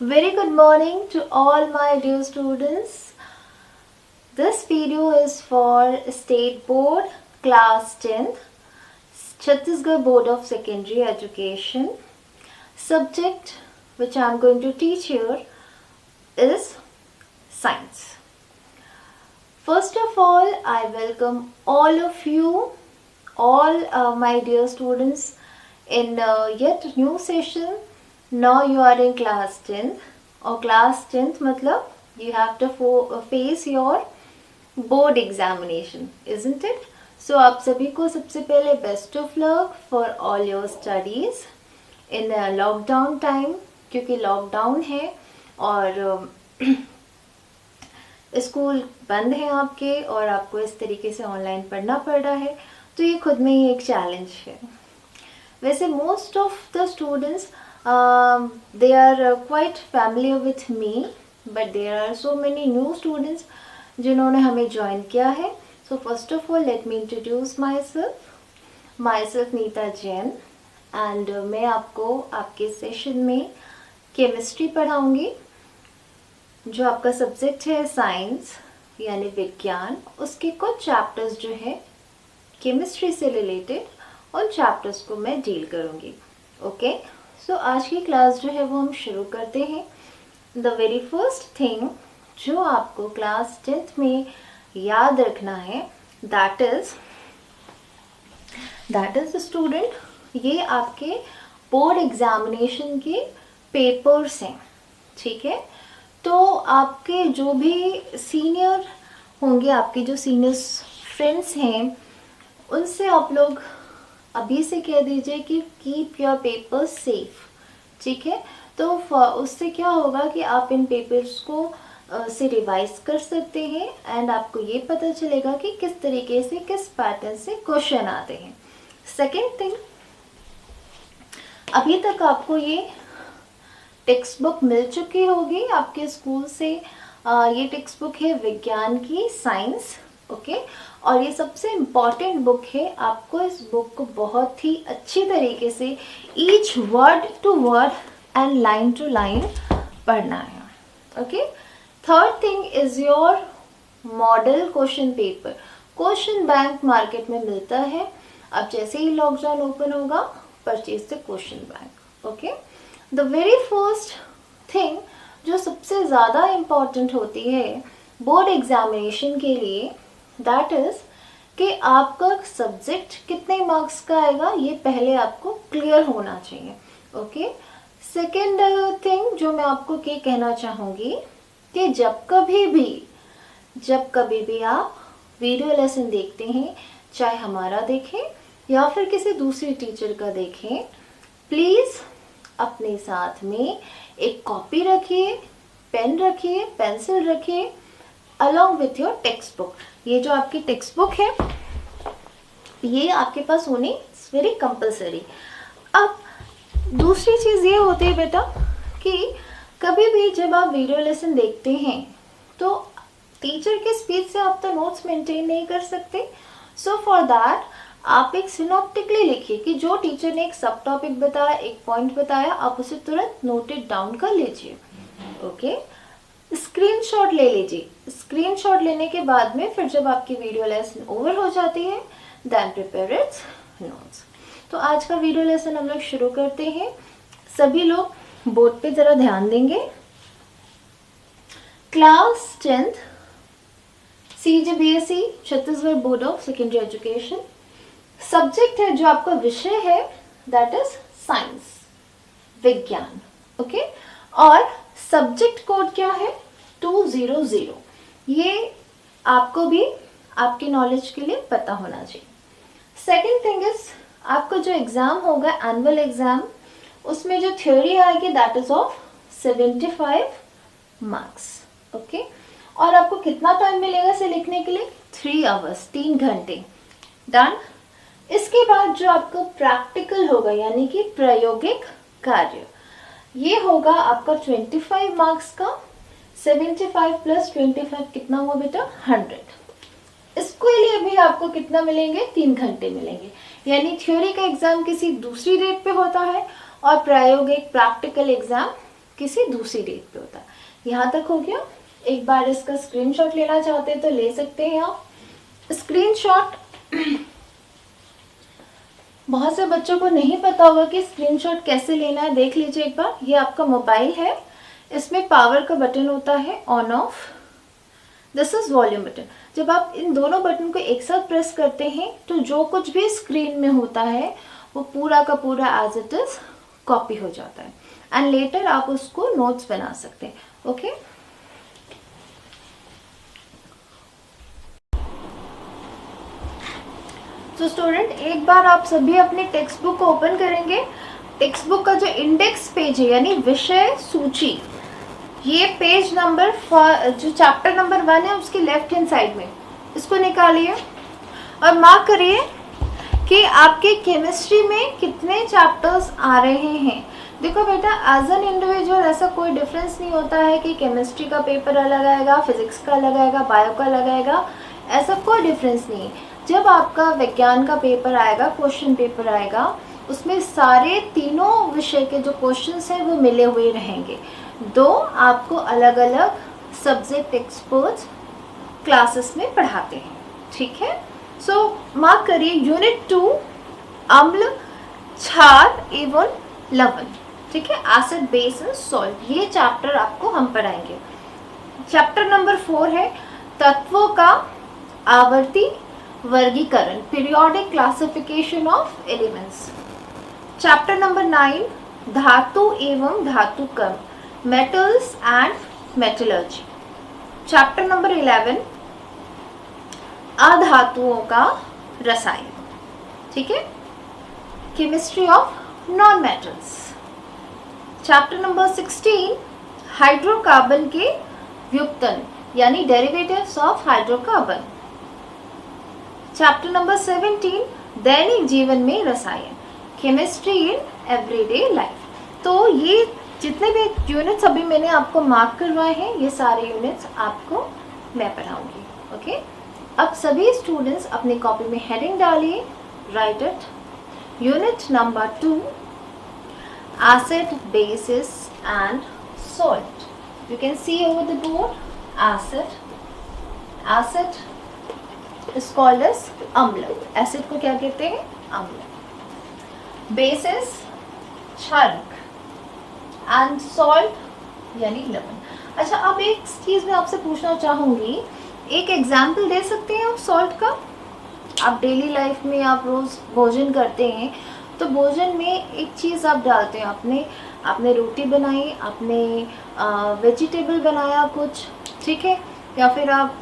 Very good morning to all my dear students. This video is for State Board Class 10th, Chhattisgarh Board of Secondary Education. Subject which I am going to teach here is Science. First of all, I welcome all of you, all my dear students in yet new session. Now you are in class 10th और class 10th मतलब you have to face your board examination, isn't it? So आप सभी को सबसे पहले best of luck for all your studies in lockdown time, क्योंकि lockdown है और स्कूल बंद है आपके और आपको इस तरीके से ऑनलाइन पढ़ना पड़ रहा है, तो ये खुद में ही एक चैलेंज है. वैसे most of the students they are quite familiar with me, but there are so many new students जिन्होंने हमें ज्वाइन किया है. So first of all let me introduce myself Nita Jain and मैं आपको आपके सेशन में केमिस्ट्री पढ़ाऊंगी. जो आपका सब्जेक्ट है साइंस यानी विज्ञान, उसके कुछ चैप्टर्स जो है केमिस्ट्री से रिलेटेड उन चैप्टर्स को मैं डील करूंगी. ओके, सो आज की क्लास जो है वो हम शुरू करते हैं. द वेरी फर्स्ट थिंग जो आपको क्लास 10th में याद रखना है दैट इज स्टूडेंट, ये आपके बोर्ड एग्जामिनेशन के पेपर्स हैं. ठीक है, तो आपके जो भी सीनियर होंगे, आपके जो सीनियर फ्रेंड्स हैं, उनसे आप लोग अभी से कह दीजिए कि कीप योर पेपर्स सेफ. ठीक है, तो उससे क्या होगा कि आप इन पेपर्स को से रिवाइज कर सकते हैं एंड आपको ये पता चलेगा कि किस तरीके से, किस पैटर्न से क्वेश्चन आते हैं. सेकेंड थिंग, अभी तक आपको ये टेक्स्ट बुक मिल चुकी होगी आपके स्कूल से. ये टेक्स्ट बुक है विज्ञान की, साइंस. ओके, और ये सबसे इम्पॉर्टेंट बुक है. आपको इस बुक को बहुत ही अच्छी तरीके से each word to word and line to line पढ़ना है. Okay, third thing is your model question paper. Question bank market में मिलता है. अब जैसे ही लॉकडाउन ओपन होगा, purchase the question bank. Okay, the very first thing जो सबसे ज़्यादा इम्पॉर्टेंट होती है बोर्ड एग्जामिनेशन के लिए, दैट इज कि आपका सब्जेक्ट कितने मार्क्स का आएगा, ये पहले आपको क्लियर होना चाहिए. ओके, सेकेंड थिंग जो मैं आपको ये कहना चाहूँगी कि जब कभी भी आप वीडियो लेसन देखते हैं, चाहे हमारा देखें या फिर किसी दूसरी टीचर का देखें, प्लीज़ अपने साथ में एक कॉपी रखिए, पेन रखिए, पेंसिल रखिए along with your text book. ये जो आपकी टेक्स्ट बुक है ये आपके पास होनी वेरी कंपलसरी. अब दूसरी चीज़ ये होती है बेटा कि कभी भी जब आप वीडियो लेसन देखते हैं तो टीचर के स्पीच से आप तो नोट्स मेंटेन नहीं कर सकते. सो फॉर दैट आप एक सिनॉप्टिकली लिखिए कि जो टीचर ने एक सब टॉपिक बताया, एक पॉइंट बताया, आप उसे तुरंत नोटेड डाउन कर लीजिए. ओके, स्क्रीनशॉट ले लीजिए. स्क्रीनशॉट लेने के बाद में फिर जब आपकी वीडियो लेसन ओवर हो जाती है, देन प्रिपेयर इट्स नोट्स. तो आज का वीडियो लेसन हम लोग शुरू करते हैं. सभी लोग बोर्ड पे जरा ध्यान देंगे. Class 10th CBSE Chhattisgarh board of secondary education. Subject है जो आपका विषय है दैट इज साइंस, विज्ञान. ओके, और सब्जेक्ट कोड क्या है 200. ये आपको भी आपकी नॉलेज के लिए पता होना चाहिए. सेकेंड थिंग इज आपका जो एग्जाम होगा एनुअल एग्जाम, उसमें जो थ्योरी आएगी that is of 75 marks. Okay, और आपको कितना टाइम मिलेगा इसे लिखने के लिए? 3 आवर्स, 3 घंटे. डन. इसके बाद जो आपका प्रैक्टिकल होगा यानी कि प्रायोगिक कार्य, ये होगा आपका 25 मार्क्स का. 75 प्लस 25 कितना हुआ बेटा? 100. इसके लिए भी आपको कितना मिलेंगे? 3 घंटे मिलेंगे. यानी थ्योरी का एग्जाम किसी दूसरी डेट पे होता है और प्रायोगिक प्रैक्टिकल एग्जाम किसी दूसरी डेट पे होता है। यहाँ तक हो गया। एक बार इसका स्क्रीनशॉट लेना चाहते हैं तो ले सकते हैं आप। स्क्रीनशॉट बहुत से बच्चों को नहीं पता होगा कि स्क्रीनशॉट कैसे लेना है। देख लीजिए एक बार, ये आपका मोबाइल है, इसमें पावर का बटन होता है on off, this is volume button. जब आप इन दोनों बटन को एक साथ प्रेस करते हैं तो जो कुछ भी स्क्रीन में होता है वो पूरा का पूरा एज इट इज कॉपी हो जाता है एंड लेटर आप उसको नोट्स बना सकते हैं। ओके तो स्टूडेंट, एक बार आप सभी अपनी टेक्स्ट बुक को ओपन करेंगे। टेक्स्ट बुक का जो इंडेक्स पेज है यानी विषय सूची, ये पेज नंबर जो चैप्टर नंबर 1 है उसके लेफ्ट हैंड साइड में, इसको निकालिए और मार्क करिए कि आपके केमिस्ट्री में कितने चैप्टर्स आ रहे हैं। देखो बेटा, एज एन इंडिविजुअल ऐसा कोई डिफरेंस नहीं होता है कि केमिस्ट्री का पेपर अलग आएगा, फिजिक्स का अलग आएगा, बायो का अलग आएगा, ऐसा कोई डिफरेंस नहीं है। जब आपका विज्ञान का पेपर आएगा, क्वेश्चन पेपर आएगा, उसमें सारे तीनों विषय के जो क्वेश्चंस हैं वो मिले हुए रहेंगे। दो आपको अलग अलग सब्जेक्ट एक्सपर्ट्स क्लासेस में पढ़ाते हैं, ठीक है। सो मार्क करिए यूनिट 2 अम्ल, क्षार एवं लवण, ठीक है, एसिड बेस एंड सॉल्ट, ये चैप्टर आपको हम पढ़ाएंगे। चैप्टर नंबर 4 है तत्वों का आवर्ती वर्गीकरण, periodic classification of elements. Chapter number 9 धातु एवं धातु कर्म, metals and metallurgy. Chapter number 11 अधातुओं का रसायन, ठीक है, chemistry of non metals. Chapter number 16 hydrocarbon के व्युत्पन्न यानी derivatives of hydrocarbon. Chapter number 17 दैनिक जीवन में रसायन, केमिस्ट्री इन एवरीडे लाइफ। तो ये जितने भी यूनिट्स अभी मैंने आपको मार्क करवाए हैं, ये सारे यूनिट्स आपको मैं पढ़ाऊंगी। ओके, अब सभी स्टूडेंट्स अपनी कॉपी में हेडिंग डालिए, right it. Unit number 2 acid basis and salt. You can see over the board acid, acid is called as अम्ल, एसिड को क्या कहते हैं, अम्ल। बेसिस क्षारक एंड सॉल्ट यानी लवण। अच्छा, अब एक चीज मैं आपसे पूछना चाहूंगी, एक एग्जाम्पल दे सकते हैं आप सॉल्ट का। आप डेली लाइफ में आप रोज भोजन करते हैं तो भोजन में एक चीज आप डालते हैं, आपने रोटी बनाई, आपने वेजिटेबल बनाया कुछ, ठीक है, या फिर आप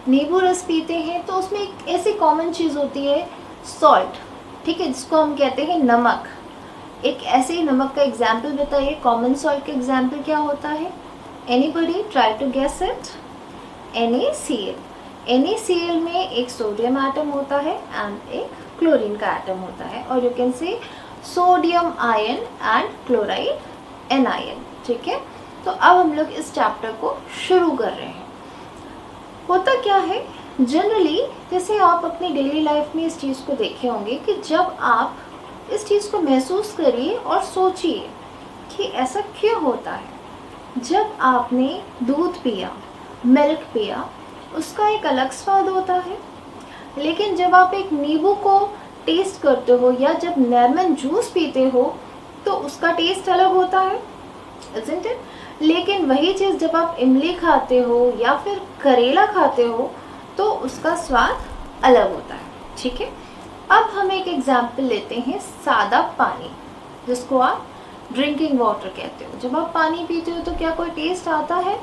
नींबू रस पीते हैं तो उसमें एक ऐसी कॉमन चीज़ होती है सॉल्ट, ठीक है, जिसको हम कहते हैं नमक। एक ऐसे ही नमक का एग्जाम्पल बताइए, कॉमन सॉल्ट का एग्जाम्पल क्या होता है? Anybody try to guess it? NaCl। NaCl में एक सोडियम एटम होता है एंड एक क्लोरीन का एटम होता है, और you can say sodium ion and chloride anion, ठीक है। तो अब हम लोग इस चैप्टर को शुरू कर रहे हैं। होता क्या है, जनरली जैसे आप अपनी डेली लाइफ में इस चीज़ को देखे होंगे कि जब आप इस चीज़ को महसूस करिए और सोचिए कि ऐसा क्यों होता है। जब आपने दूध पिया, मिल्क पिया, उसका एक अलग स्वाद होता है, लेकिन जब आप एक नींबू को टेस्ट करते हो या जब लेमन जूस पीते हो तो उसका टेस्ट अलग होता है, isn't it? लेकिन वही चीज़ जब आप इमली खाते हो या फिर करेला खाते हो तो उसका स्वाद अलग होता है, ठीक है। अब हम एक एग्जाम्पल लेते हैं, सादा पानी, जिसको आप ड्रिंकिंग वाटर कहते हो। जब आप पानी पीते हो तो क्या कोई टेस्ट आता है?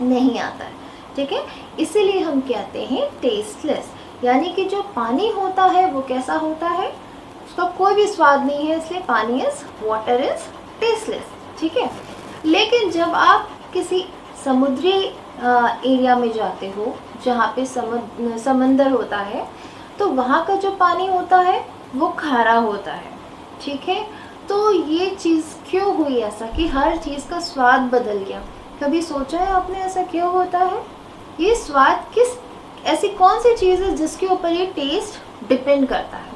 नहीं आता है, ठीक है। इसीलिए हम कहते हैं टेस्टलेस, यानी कि जो पानी होता है वो कैसा होता है, उसका कोई भी स्वाद नहीं है, इसलिए पानी इज वाटर इज टेस्टलेस, ठीक है। लेकिन जब आप किसी समुद्री एरिया में जाते हो जहाँ पे समंदर होता है तो वहाँ का जो पानी होता है वो खारा होता है, ठीक है। तो ये चीज़ क्यों हुई ऐसा कि हर चीज़ का स्वाद बदल गया? कभी सोचा है आपने ऐसा क्यों होता है? ये स्वाद ऐसी कौन सी चीज़ है जिसके ऊपर ये टेस्ट डिपेंड करता है,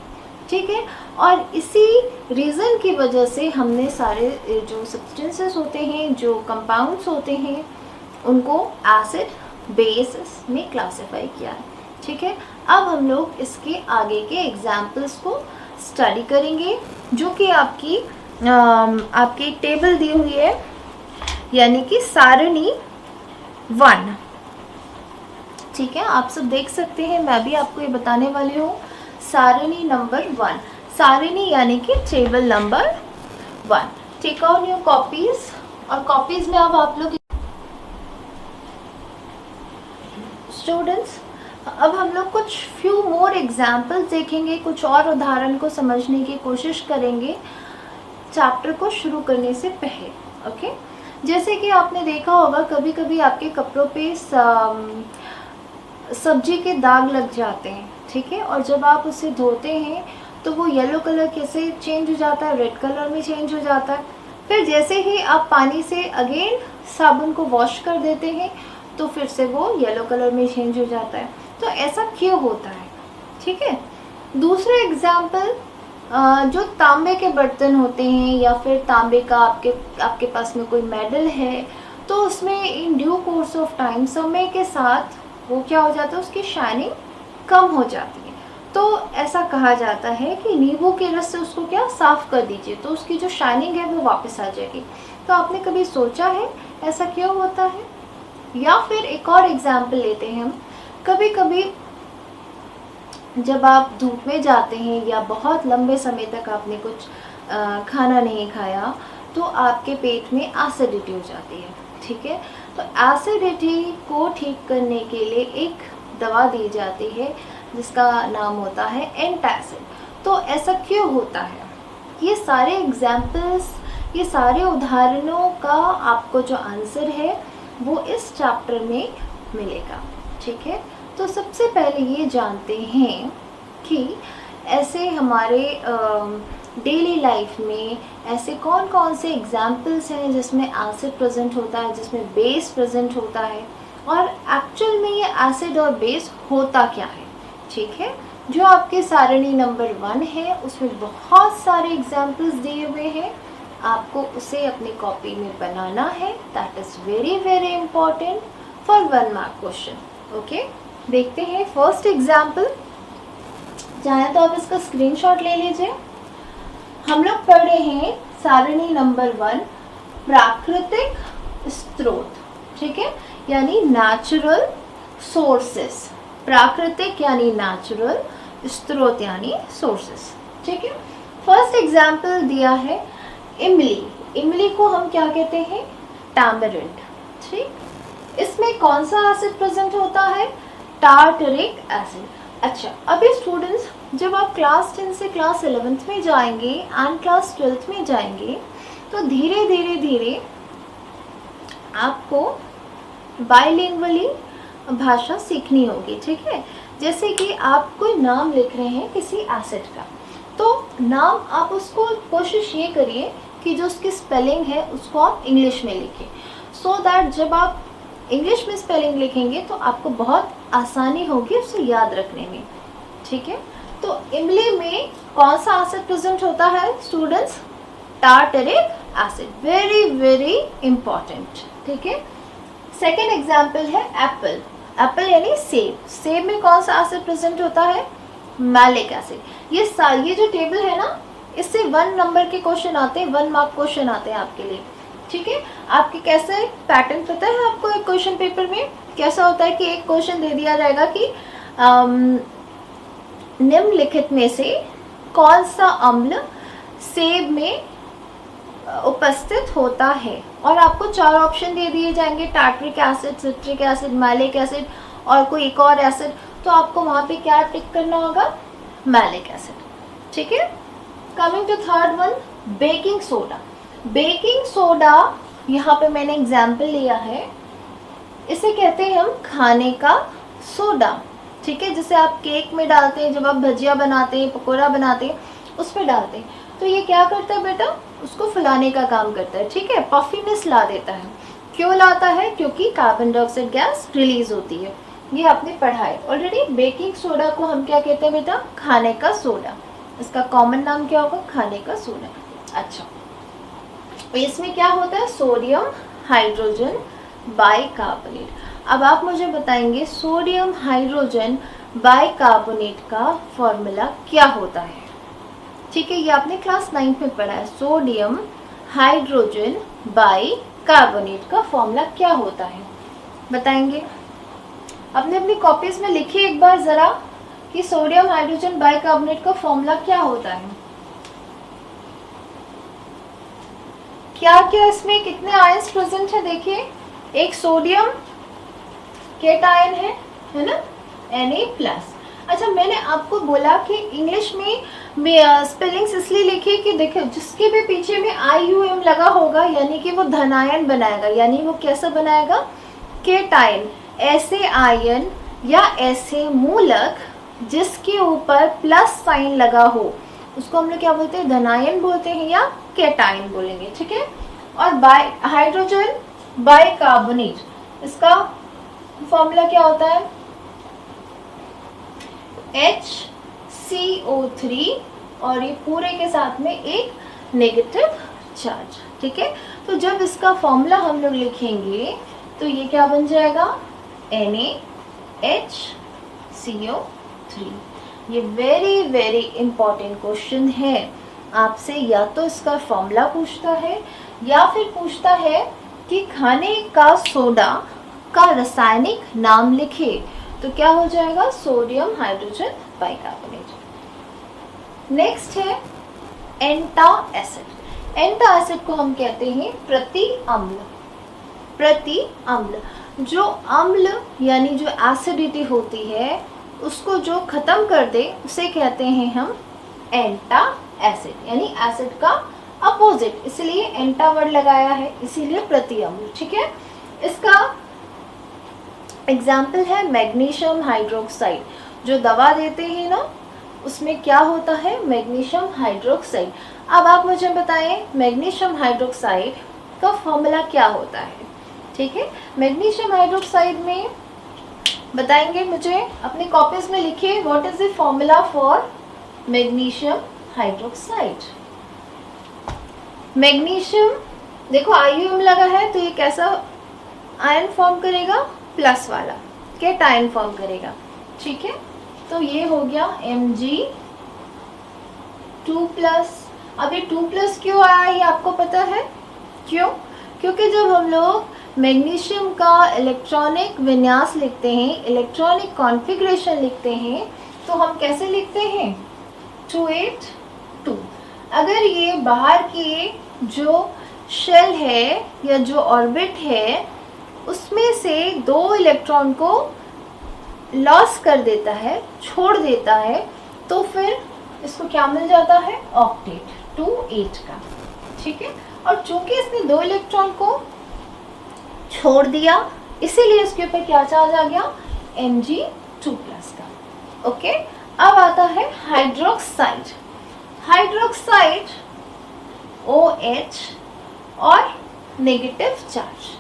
ठीक है। और इसी रीज़न की वजह से हमने सारे जो सब्सटेंसेस होते हैं, जो कंपाउंड्स होते हैं, उनको एसिड बेस में क्लासिफाई किया है। ठीक है, अब हम लोग इसके आगे के एग्जाम्पल्स को स्टडी करेंगे, जो कि आपकी टेबल दी हुई है, यानी कि सारणी 1। ठीक है, आप सब देख सकते हैं, मैं भी आपको ये बताने वाली हूँ। सारणी नंबर 1, सारणी यानी कि table number 1। Take out your copies, और कॉपीज में अब आप लोग स्टूडेंट्स, अब हम लोग कुछ फ्यू मोर एग्जाम्पल्स देखेंगे, कुछ और उदाहरण को समझने की कोशिश करेंगे चैप्टर को शुरू करने से पहले। ओके, जैसे कि आपने देखा होगा कभी कभी आपके कपड़ों पे सब्जी के दाग लग जाते हैं। ठीक है, और जब आप उसे धोते हैं तो वो येलो कलर कैसे चेंज हो जाता है, रेड कलर में चेंज हो जाता है। फिर जैसे ही आप पानी से अगेन साबुन को वॉश कर देते हैं तो फिर से वो येलो कलर में चेंज हो जाता है। तो ऐसा क्यों होता है? ठीक है, दूसरा एग्जाम्पल, जो तांबे के बर्तन होते हैं या फिर तांबे का आपके पास में कोई मेडल है, तो उसमें in due course of time, समय के साथ वो क्या हो जाता है, उसकी शाइनिंग कम हो जाती है। तो ऐसा कहा जाता है कि नींबू के रस से उसको क्या साफ कर दीजिए, तो उसकी जो शाइनिंग है वो वापस आ जाएगी। तो आपने कभी सोचा है ऐसा क्यों होता है? या फिर एक और एग्जाम्पल लेते हैं हम, कभी कभी जब आप धूप में जाते हैं या बहुत लंबे समय तक आपने कुछ खाना नहीं खाया, तो आपके पेट में एसिडिटी हो जाती है। ठीक है, तो एसिडिटी को ठीक करने के लिए एक दवा दी जाती है जिसका नाम होता है एंटासिड। तो ऐसा क्यों होता है? ये सारे एग्जाम्पल्स, ये सारे उदाहरणों का आपको जो आंसर है वो इस चैप्टर में मिलेगा। ठीक है, तो सबसे पहले ये जानते हैं कि ऐसे हमारे डेली लाइफ में ऐसे कौन कौन से एग्जाम्पल्स हैं जिसमें एसिड प्रेजेंट होता है, जिसमें बेस प्रेजेंट होता है, और एक्चुअल में ये एसिड और बेस होता क्या है। ठीक है, जो आपके सारणी नंबर 1 है उसमें बहुत सारे एग्जाम्पल्स दिए हुए हैं, आपको उसे अपनी कॉपी में बनाना है। That is very very important for 1 mark question. Okay, देखते हैं फर्स्ट एग्जाम्पल। चाहे तो आप इसका स्क्रीनशॉट ले लीजिए। हम लोग पढ़ रहे हैं सारणी नंबर 1, प्राकृतिक स्रोत। ठीक है, यानी नेचुरल सोर्सेस। प्राकृतिक यानी नेचुरल, स्रोत यानी सोर्सेस। ठीक है, फर्स्ट एग्जाम्पल दिया है इमली। इमली को हम क्या कहते हैं? टैमरिंड। ठीक, इसमें कौन सा एसिड प्रेजेंट होता है? Tartaric acid. अच्छा, अभी स्टूडेंट्स जब आप क्लास 10 से क्लास 11th में जाएंगे एंड क्लास 12th में जाएंगे तो धीरे धीरे धीरे आपको बाइलिंगुअली भाषा सीखनी होगी। ठीक है, जैसे कि आप कोई नाम लिख रहे हैं किसी एसिड का, तो नाम आप उसको कोशिश ये करिए कि जो उसकी स्पेलिंग है उसको आप इंग्लिश में लिखें, सो दैट जब आप इंग्लिश में स्पेलिंग लिखेंगे तो आपको बहुत आसानी होगी उसे याद रखने में। ठीक है, तो इमली में कौन सा एसिड प्रेजेंट होता है students? Tartaric acid. Very very important. ठीक है, सेकेंड एग्जाम्पल है एप्पल। एप्पल यानी सेब। सेब में कौन सा एसिड प्रेजेंट होता है? Malic acid. ये जो टेबल है ना, इससे 1 नंबर के क्वेश्चन आते हैं, 1 मार्क क्वेश्चन आते हैं आपके लिए। ठीक है, आपके कैसे पैटर्न पता है आपको? एक क्वेश्चन पेपर में कैसा होता है कि एक क्वेश्चन दे दिया जाएगा कि निम्नलिखित में से कौन सा अम्ल सेब में उपस्थित होता है, और आपको 4 ऑप्शन दे दिए जाएंगे, tartaric acid, citric acid, malic acid और कोई एक और एसिड। तो आपको वहाँ पे क्या टिक करना होगा? Malic acid. ठीक है, coming to third one, baking soda. Baking soda यहाँ पे मैंने एग्जाम्पल लिया है, इसे कहते हैं हम खाने का सोडा। ठीक है, जिसे आप केक में डालते हैं, जब आप भजिया बनाते हैं, पकौड़ा बनाते हैं, उस पर डालते हैं। तो ये क्या करता है बेटा? उसको फुलाने का काम करता है। ठीक है, पफीनेस ला देता है। क्यों लाता है? क्योंकि कार्बन डाइऑक्साइड गैस रिलीज होती है। ये आपने पढ़ा है ऑलरेडी। बेकिंग सोडा को हम क्या कहते हैं बेटा? खाने का सोडा। इसका कॉमन नाम क्या होगा? खाने का सोडा। अच्छा, तो इसमें क्या होता है? Sodium hydrogen bicarbonate. अब आप मुझे बताएंगे सोडियम हाइड्रोजन बाइकार्बोनेट का फॉर्मूला क्या होता है? ठीक है, ये आपने क्लास 9 में पढ़ा है। सोडियम हाइड्रोजन बाइकार्बोनेट का फॉर्मूला क्या होता है, बताएंगे? अपने अपनी कॉपीज में लिखिए एक बार जरा कि सोडियम हाइड्रोजन बाइकार्बोनेट का फॉर्मूला क्या होता है। क्या क्या इसमें कितने आयंस प्रेजेंट है? देखिए, एक सोडियम केटायन है ना, Na+। अच्छा, मैंने आपको बोला कि इंग्लिश में स्पेलिंग्स इसलिए लिखिए कि देखो जिसके भी पीछे में IUM लगा होगा यानी कि वो धनायन बनाएगा, यानी वो कैसा बनाएगा? केटायन। ऐसे आयन या ऐसे मूलक जिसके ऊपर प्लस साइन लगा हो उसको हम लोग क्या बोलते हैं? धनायन बोलते हैं या केटायन बोलेंगे, ठीक है। और हाइड्रोजन बाइकार्बोनेट, इसका फॉर्मूला क्या होता है? HCO3 और ये पूरे के साथ में एक नेगेटिव चार्ज, ठीक है। तो जब इसका फॉर्मूला हम लोग लिखेंगे तो ये क्या बन जाएगा? NaHCO3। ये वेरी वेरी इंपॉर्टेंट क्वेश्चन है, आपसे या तो इसका फॉर्मूला पूछता है या फिर पूछता है कि खाने का सोडा का रासायनिक नाम लिखे, तो क्या हो जाएगा? Sodium hydrogen bicarbonate. नेक्स्ट है एंटाएसिड। एंटाएसिड को हम कहते हैं प्रति अम्ल। प्रति अम्ल, जो अम्ल यानी जो एसिडिटी होती है उसको जो खत्म कर दे उसे कहते हैं हम एंटाएसिड, यानी एसिड का अपोजिट, इसलिए एंटा वर्ड लगाया है, इसीलिए प्रति अम्ल, ठीक है। इसका एग्जाम्पल है मैग्नीशियम हाइड्रोक्साइड। जो दवा देते हैं ना उसमें क्या होता है? Magnesium hydroxide. अब आप मुझे बताएं मैग्नीशियम हाइड्रोक्साइड का फॉर्मूला क्या होता है, ठीक है। मैग्नीशियम हाइड्रोक्साइड में बताएंगे मुझे, अपनी कॉपीज में लिखिए what is the formula for magnesium hydroxide. Magnesium देखो IUM लगा है तो ये कैसा आयन फॉर्म करेगा? प्लस वाला केटायन फॉर्म करेगा, ठीक है। तो ये हो गया Mg2+। अब ये 2+ क्यों आया ये आपको पता है? क्यों? क्योंकि जब हम लोग मैग्नीशियम का इलेक्ट्रॉनिक विन्यास लिखते हैं, इलेक्ट्रॉनिक कॉन्फ़िगरेशन लिखते हैं, तो हम कैसे लिखते हैं? 282। अगर ये बाहर की जो शेल है या जो ऑर्बिट है उसमें से 2 इलेक्ट्रॉन को लॉस कर देता है, छोड़ देता है, तो फिर इसको क्या मिल जाता है? ऑक्टेट 28 का, ठीक है। और चूंकि इसने 2 इलेक्ट्रॉन को छोड़ दिया इसीलिए इसके ऊपर क्या चार्ज आ गया? Mg2+ का, ओके। अब आता है हाइड्रोक्साइड। हाइड्रोक्साइड OH और नेगेटिव चार्ज,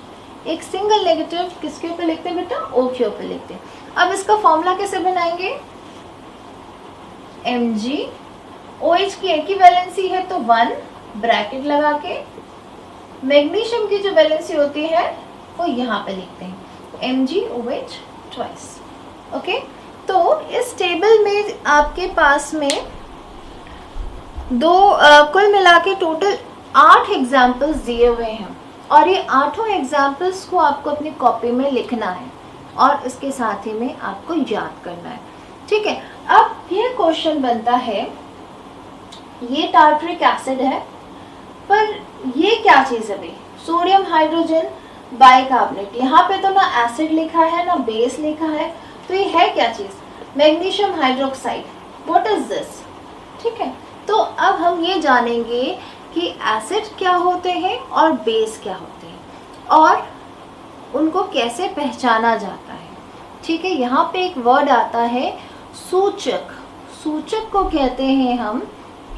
एक सिंगल नेगेटिव किसके ऊपर लिखते हैं बेटा? O के ऊपर लिखते हैं। अब इसका फॉर्मूला कैसे बनाएंगे? MgOH की एक ही वैलेंसी है तो 1 ब्रैकेट लगा के, मैग्नीशियम की जो वैलेंसी होती है वो यहाँ पे लिखते हैं MgOH ट्वाइस, ओके। तो इस टेबल में आपके पास में कुल मिला के टोटल 8 एग्जाम्पल्स दिए हुए हैं और ये 8 एग्जाम्पल्स को आपको अपनी कॉपी में लिखना है और इसके साथ ही में आपको याद करना है, ठीक है। अब ये क्वेश्चन बनता है, ये टार्टरिक एसिड है पर ये क्या चीज़ है भाई? Sodium hydrogen bicarbonate. यहाँ पे तो ना एसिड लिखा है ना बेस लिखा है, तो ये है क्या चीज़? Magnesium hydroxide. What is this? ठीक है, तो अब हम ये जानेंगे कि एसिड क्या होते हैं और बेस क्या होते हैं और उनको कैसे पहचाना जाता है, ठीक है। यहाँ पे एक वर्ड आता है सूचक। सूचक को कहते हैं हम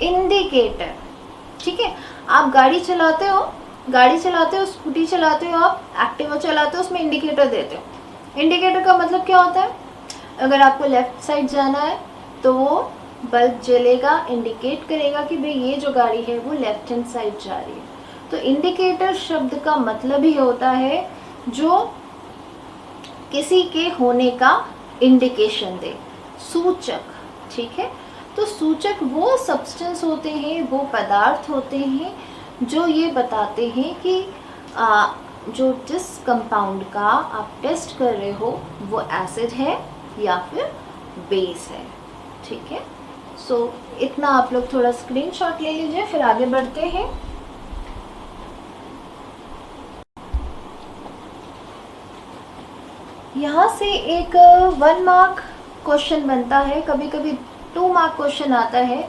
इंडिकेटर, ठीक है। आप गाड़ी चलाते हो, स्कूटी चलाते हो, आप एक्टिवा चलाते हो, उसमें इंडिकेटर देते हो। इंडिकेटर का मतलब क्या होता है? अगर आपको लेफ्ट साइड जाना है तो वो बल्ब जलेगा, इंडिकेट करेगा कि भाई ये जो गाड़ी है वो लेफ्ट हैंड साइड जा रही है। तो इंडिकेटर शब्द का मतलब ही होता है जो किसी के होने का इंडिकेशन दे, सूचक। ठीक है, तो सूचक वो सब्सटेंस होते हैं, वो पदार्थ होते हैं जो ये बताते हैं कि जो जिस कंपाउंड का आप टेस्ट कर रहे हो वो एसिड है या फिर बेस है। ठीक है, सो इतना आप लोग थोड़ा स्क्रीनशॉट ले लीजिए, फिर आगे बढ़ते हैं। यहाँ से एक 1 मार्क क्वेश्चन बनता है, कभी कभी 2 मार्क क्वेश्चन आता है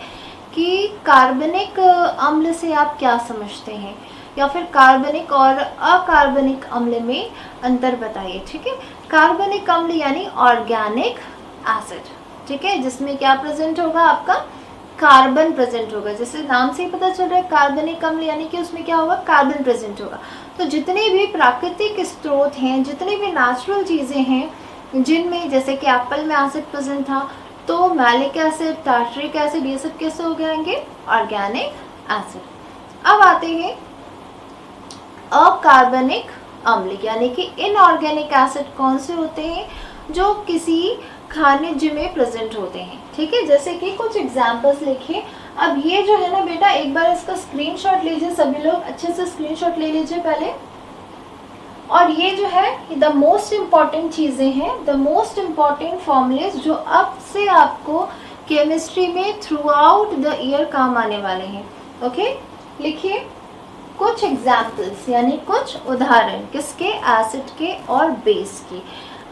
कि कार्बनिक अम्ल से आप क्या समझते हैं, या फिर कार्बनिक और अकार्बनिक अम्ल में अंतर बताइए। ठीक है, कार्बनिक अम्ल यानी ऑर्गेनिक एसिड, ठीक है, जिसमें क्या प्रेजेंट होगा, आपका कार्बन प्रेजेंट होगा। जैसे नाम से ही पता चल रहा है कार्बनिक अम्ल यानी कि उसमें क्या होगा, कार्बन प्रेजेंट होगा। तो जितने भी प्राकृतिक स्रोत हैं, जितनी भी नेचुरल चीज़ें हैं जिनमें, जैसे कि एप्पल में एसिड प्रेजेंट था, तो मैलिक एसिड, टार्टरिक एसिड, ये सब कैसे हो जाएंगे, ऑर्गेनिक एसिड। अब आते हैं अकार्बनिक अम्ल, यानी कि इनऑर्गेनिक एसिड कौन से होते हैं, जो किसी खनिज में प्रेजेंट होते हैं। ठीक है, जैसे कि कुछ एग्जांपल्स लिखिए। अब ये जो है ना बेटा, एक बार इसका स्क्रीनशॉट लीजिए, सभी लोग अच्छे से स्क्रीनशॉट ले लीजिए पहले। और ये जो है द मोस्ट इम्पॉर्टेंट चीज़ें हैं, द मोस्ट इम्पॉर्टेंट फॉर्मूलेस जो अब से आपको केमिस्ट्री में थ्रू आउट द ईयर काम आने वाले हैं। ओके, लिखिए कुछ एग्जाम्पल्स यानी कुछ उदाहरण, किसके, एसिड के और बेस के।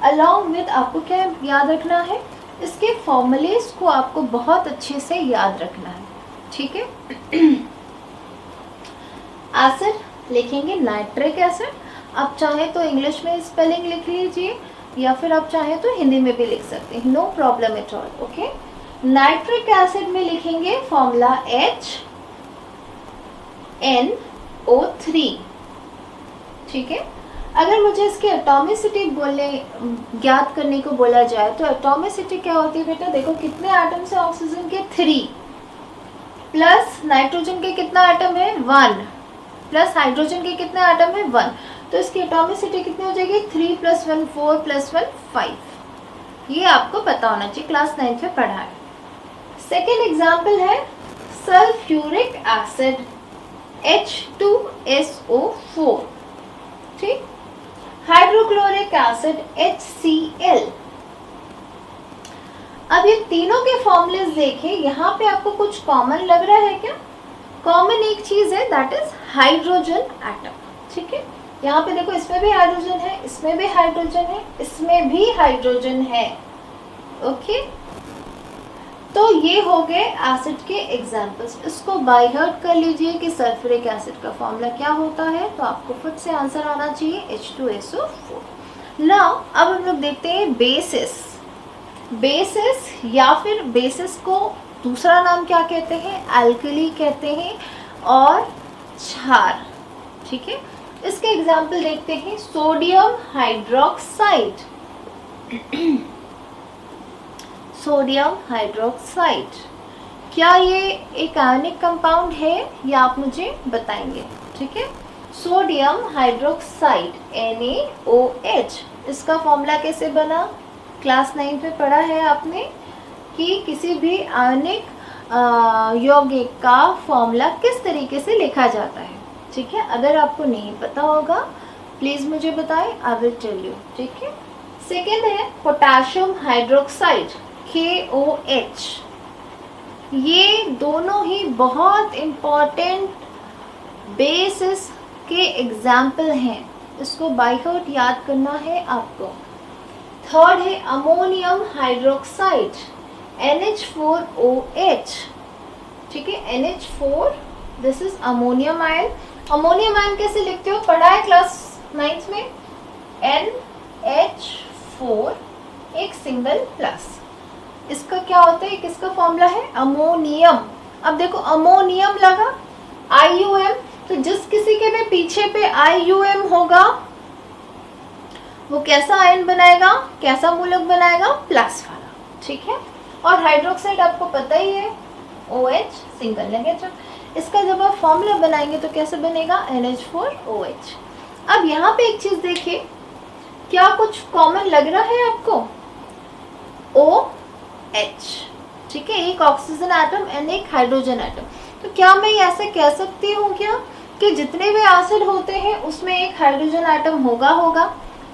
अलॉन्ग विद आपको क्या याद रखना है, इसके फॉर्मूलेस को आपको बहुत अच्छे से याद रखना है। ठीक है, एसिड लिखेंगे नाइट्रिक एसिड, आप चाहें तो इंग्लिश में स्पेलिंग लिख लीजिए या फिर आप चाहें तो हिंदी में भी लिख सकते हैं, no problem at all. Okay, nitric acid में लिखेंगे फॉर्मूला HNO3। ठीक है, अगर मुझे इसकी एटॉमिसिटी ज्ञात करने को बोला जाए तो एटॉमिसिटी क्या होती है बेटा, देखो कितने एटम्स है ऑक्सीजन के, 3, प्लस नाइट्रोजन के कितना एटम है, 1, प्लस हाइड्रोजन के कितने एटम है, 1। तो इसकी एटॉमिसिटी कितनी हो जाएगी, 3 + 1 4 + 1 5। ये आपको पता होना चाहिए, क्लास 9th में पढ़ा है। सेकेंड एग्जाम्पल है सल्फ्यूरिक एसिड H2SO4। ठीक, हाइड्रोक्लोरिक एसिड HCl। अब ये तीनों के फॉर्मूलेस देखें, यहाँ पे आपको कुछ कॉमन लग रहा है क्या, कॉमन एक चीज है, दैट इज हाइड्रोजन एटम। ठीक है, यहाँ पे देखो इसमें भी हाइड्रोजन है, इसमें भी हाइड्रोजन है, इसमें भी हाइड्रोजन है। ओके, तो ये हो गए एसिड के एग्जाम्पल्स। इसको बाय हार्ट कर लीजिए कि सल्फ्यूरिक एसिड का फॉर्मूला क्या होता है, तो आपको फट से आंसर आना चाहिए H2SO4। नाउ अब हम लोग देखते हैं बेसिस। बेसिस या फिर बेसिस को दूसरा नाम क्या कहते हैं, एल्कली कहते हैं और क्षार। ठीक है, इसके एग्जाम्पल देखते हैं, सोडियम हाइड्रोक्साइड, सोडियम हाइड्रोक्साइड, क्या ये एक आयनिक कंपाउंड है, या आप मुझे बताएंगे। ठीक है, सोडियम हाइड्रोक्साइड NaOH, इसका फॉर्मूला कैसे बना, क्लास 9th में पढ़ा है आपने कि किसी भी आयनिक यौगिक का फॉर्मूला किस तरीके से लिखा जाता है। ठीक है, अगर आपको नहीं पता होगा प्लीज मुझे बताएं, आई विल टेल यू। ठीक है, सेकेंड है पोटेशियम हाइड्रोक्साइड KOH। ये दोनों ही बहुत इम्पॉर्टेंट बेसिस के एग्जाम्पल हैं, इसको बाय हार्ट याद करना है आपको। थर्ड है अमोनियम हाइड्रोक्साइड NH4OH। ठीक है, NH4, this is ammonium ion. Ammonium ion कैसे लिखते हो, पढ़ा है क्लास 9th में, NH4 एक सिंगल प्लस, इसका क्या होता है, किसका फॉर्मूला है, अमोनियम। अब देखो अमोनियम लगा IUM, तो जिस किसी के भी पीछे पे IUM होगा वो कैसा आयन बनाएगा, कैसा मूलक बनाएगा, प्लस वाला। ठीक है, और हाइड्रोक्साइड आपको पता ही है OH सिंगल नेगेटिव। इसका जब आप फॉर्मूला बनाएंगे तो कैसे बनेगा NH4OH। अब यहाँ पे एक चीज देखिए, क्या कुछ कॉमन लग रहा है आपको? OH, ठीक है, एक ऑक्सीजन एटम एंड एक हाइड्रोजन एटम। तो क्या मैं ऐसे कह सकती हूँ क्या कि जितने भी एसिड होते हैं उसमें एक हाइड्रोजन एटम होगा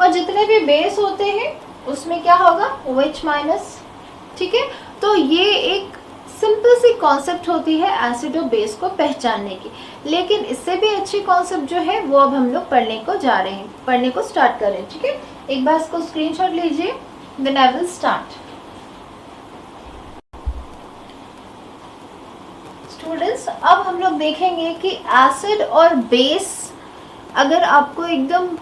और जितने भी बेस होते हैं उसमें क्या होगा OH माइनस, ठीक है। तो ये एक सिंपल सी कॉन्सेप्ट होती है एसिड और बेस को पहचानने की, लेकिन इससे भी अच्छी कॉन्सेप्ट जो है वो अब हम लोग पढ़ने को स्टार्ट कर रहे हैं, ठीक है। एक बार इसको स्क्रीनशॉट लीजिए, then I will start. Students, अब हम लोग देखेंगे कि एसिड और बेस अगर आपको एकदम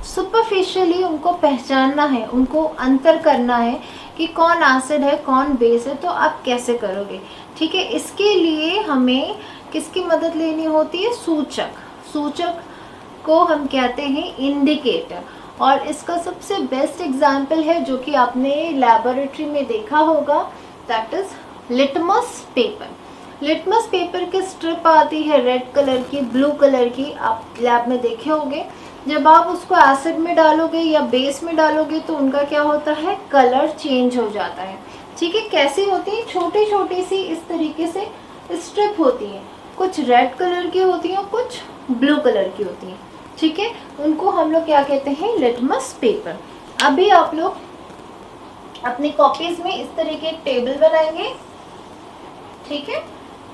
सुपरफिशियली उनको पहचानना है, उनको अंतर करना है कि कौन एसिड है कौन बेस है, तो आप कैसे करोगे, ठीक है। इसके लिए हमें किसकी मदद लेनी होती है? सूचक को हम कहते हैं इंडिकेटर। और इसका सबसे बेस्ट एग्जाम्पल है जो कि आपने लैबोरेटरी में देखा होगा, that is litmus paper. Litmus paper की स्ट्रिप आती है रेड कलर की, ब्लू कलर की, आप लैब में देखे होंगे। जब आप उसको एसिड में डालोगे या बेस में डालोगे तो उनका क्या होता है? कलर चेंज हो जाता है, ठीक है। कैसी होती है? छोटी छोटी सी इस तरीके से स्ट्रिप होती है, कुछ रेड कलर की होती है, कुछ ब्लू कलर की होती है, ठीक है। उनको हम लोग क्या कहते हैं? Litmus paper. अभी आप लोग अपनी कॉपीज में इस तरीके एक टेबल बनाएंगे, ठीक है।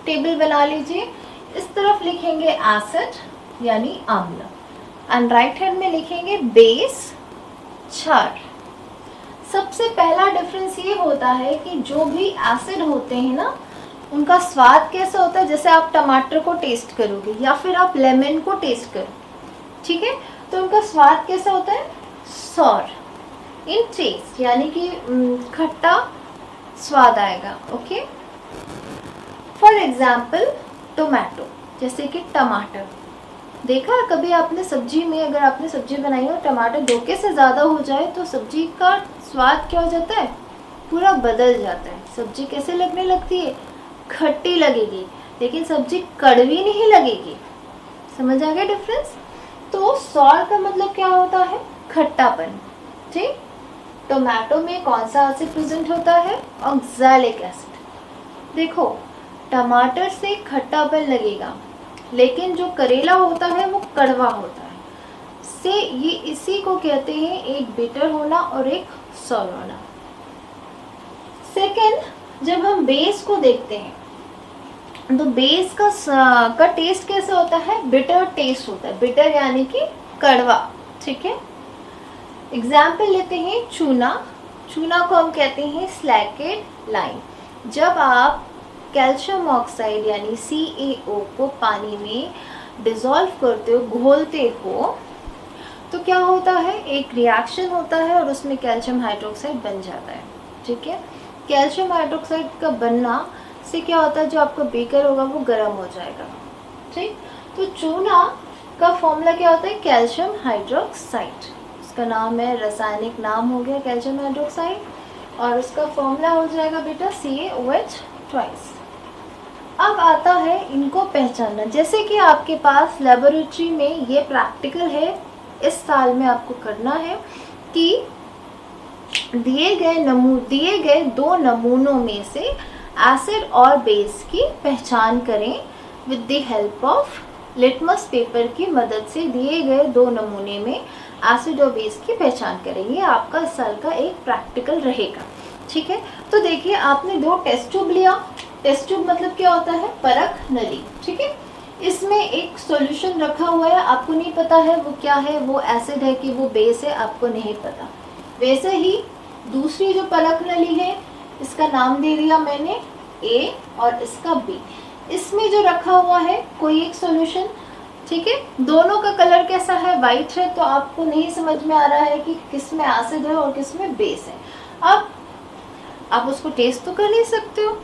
टेबल बना लीजिए। इस तरफ लिखेंगे एसिड यानी अम्ल एंड राइट हैंड में लिखेंगे बेस क्षार। सबसे पहला डिफरेंस ये होता है कि जो भी एसिड होते हैं ना, उनका स्वाद कैसा होता है? जैसे आप टमाटर को टेस्ट करोगे या फिर आप लेमन को टेस्ट करो, ठीक है, तो उनका स्वाद कैसा होता है? सॉर इन टेस्ट, यानी कि खट्टा स्वाद आएगा, ओके। फॉर एग्जाम्पल टोमेटो, जैसे कि टमाटर। देखा कभी आपने सब्जी में, अगर आपने सब्जी बनाई हो टमाटर 2 से ज़्यादा हो जाए तो सब्जी का स्वाद क्या हो जाता है? पूरा बदल जाता है। सब्जी कैसे लगने लगती है? खट्टी लगेगी, लेकिन सब्जी कड़वी नहीं लगेगी। समझ आ गया डिफरेंस? तो सॉर का मतलब क्या होता है? खट्टापन, ठीक। टोमेटो में कौन सा एसिड प्रेजेंट होता है? Oxalic acid. देखो, टमाटर से खट्टापन लगेगा, लेकिन जो करेला होता है वो कड़वा होता है। से ये इसी को कहते हैं एक बिटर होना और एक सॉर होना। सेकेंड, जब हम बेस को देखते हैं तो बेस का टेस्ट कैसा होता है? बिटर टेस्ट होता है। बिटर यानी कि कड़वा, ठीक है। एग्जाम्पल लेते हैं चूना। चूना को हम कहते हैं स्लैकेड लाइम। जब आप कैल्शियम ऑक्साइड यानी CaO को पानी में डिसॉल्व करते हो, घोलते हो, तो क्या होता है? एक रिएक्शन होता है और उसमें कैल्शियम हाइड्रोक्साइड बन जाता है, ठीक है। कैल्शियम हाइड्रोक्साइड का बनना से क्या होता है? जो आपका बीकर होगा वो गर्म हो जाएगा, ठीक। तो चूना का फॉर्मूला क्या होता है? Calcium hydroxide. उसका नाम है, रासायनिक नाम हो गया कैल्शियम हाइड्रोक्साइड, और उसका फॉर्मूला हो जाएगा बेटा CaOH ट्वाइस। अब आता है इनको पहचानना। जैसे कि आपके पास लेबोरेटरी में ये प्रैक्टिकल है, इस साल में आपको करना है कि दिए गए 2 नमूनों में से एसिड और बेस की पहचान करें with the help of litmus paper की मदद से। दिए गए 2 नमूने में एसिड और बेस की पहचान करें। ये आपका इस साल का एक प्रैक्टिकल रहेगा, ठीक है। तो देखिए, आपने 2 टेस्ट ट्यूब लिया। टेस्ट ट्यूब मतलब क्या होता है? परख नली, ठीक है। इसमें एक सॉल्यूशन रखा हुआ है, आपको नहीं पता है वो क्या है, वो एसिड है कि वो बेस है, आपको नहीं पता। वैसे ही दूसरी जो परख नली है, इसका नाम दे दिया मैंने A और इसका B। इसमें जो रखा हुआ है कोई एक सॉल्यूशन, ठीक है। दोनों का कलर कैसा है? वाइट है, तो आपको नहीं समझ में आ रहा है कि किस में एसिड है और किस में बेस है। अब आप उसको टेस्ट तो कर नहीं सकते हो,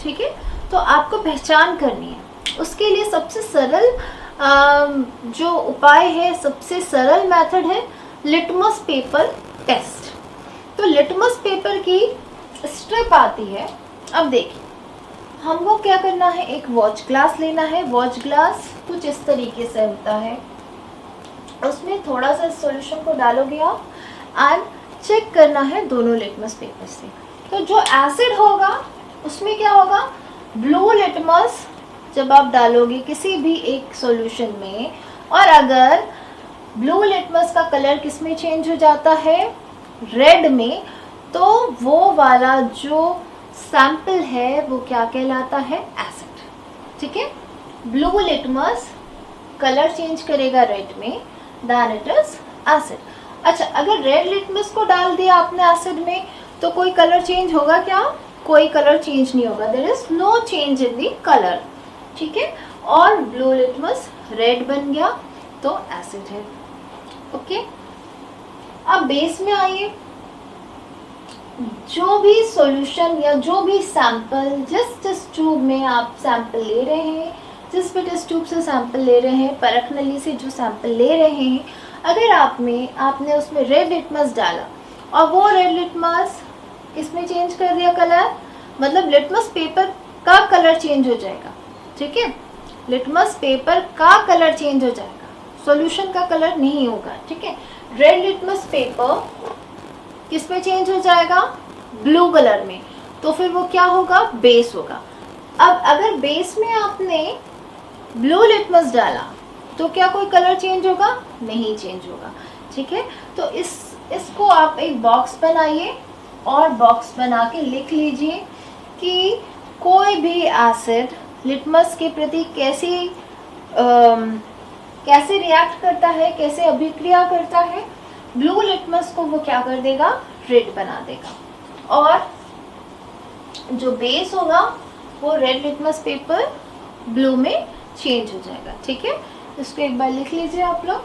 ठीक है। तो आपको पहचान करनी है। उसके लिए सबसे सरल जो उपाय है, सबसे सरल मेथड है लिटमस पेपर टेस्ट। तो लिटमस पेपर की स्ट्रिप आती है, अब देखिए, हमको क्या करना है, एक वॉच ग्लास लेना है। वॉच ग्लास कुछ इस तरीके से होता है, उसमें थोड़ा सा सॉल्यूशन को डालोगे आप एंड चेक करना है दोनों लिटमस पेपर से। तो जो एसिड होगा उसमें क्या होगा, ब्लू लिटमस जब आप डालोगे किसी भी एक सॉल्यूशन में, और अगर ब्लू लिटमस का कलर किस में चेंज हो जाता है, रेड में, तो वो वाला जो सैंपल है वो क्या कहलाता है, एसिड। ठीक है, ब्लू लिटमस कलर चेंज करेगा रेड में, देन इट इज एसिड। अच्छा, अगर रेड लिटमस को डाल दिया आपने एसिड में तो कोई कलर चेंज होगा क्या, कोई कलर चेंज नहीं होगा, there is no change in the colour. ठीक है, और ब्लू लिटमस रेड बन गया तो एसिड है। ओके, अब बेस में आइए। जो भी सॉल्यूशन या जो भी सैंपल, जिस ट्यूब में आप सैंपल ले रहे हैं, जिस भी टेस्ट ट्यूब से सैंपल ले रहे हैं, परख नली से जो सैंपल ले रहे हैं, अगर आपने उसमें रेड लिटमस डाला और वो रेड लिटमस इसमें चेंज कर दिया कलर, मतलब लिटमस पेपर का कलर चेंज हो जाएगा। ठीक है, लिटमस पेपर का कलर चेंज हो जाएगा, सॉल्यूशन का कलर नहीं होगा। ठीक है, रेड लिटमस पेपर किस में चेंज हो जाएगा, ब्लू कलर में, तो फिर वो क्या होगा, बेस होगा। अब अगर बेस में आपने ब्लू लिटमस डाला तो क्या कोई कलर चेंज होगा, नहीं चेंज होगा। ठीक है, तो इसको आप एक बॉक्स बनाइए और बॉक्स बना के लिख लीजिए कि कोई भी एसिड लिटमस के प्रति कैसे रिएक्ट करता है, कैसे अभिक्रिया करता है, ब्लू लिटमस को वो क्या कर देगा, रेड बना देगा, और जो बेस होगा वो रेड लिटमस पेपर ब्लू में चेंज हो जाएगा। ठीक है, इसको एक बार लिख लीजिए आप लोग।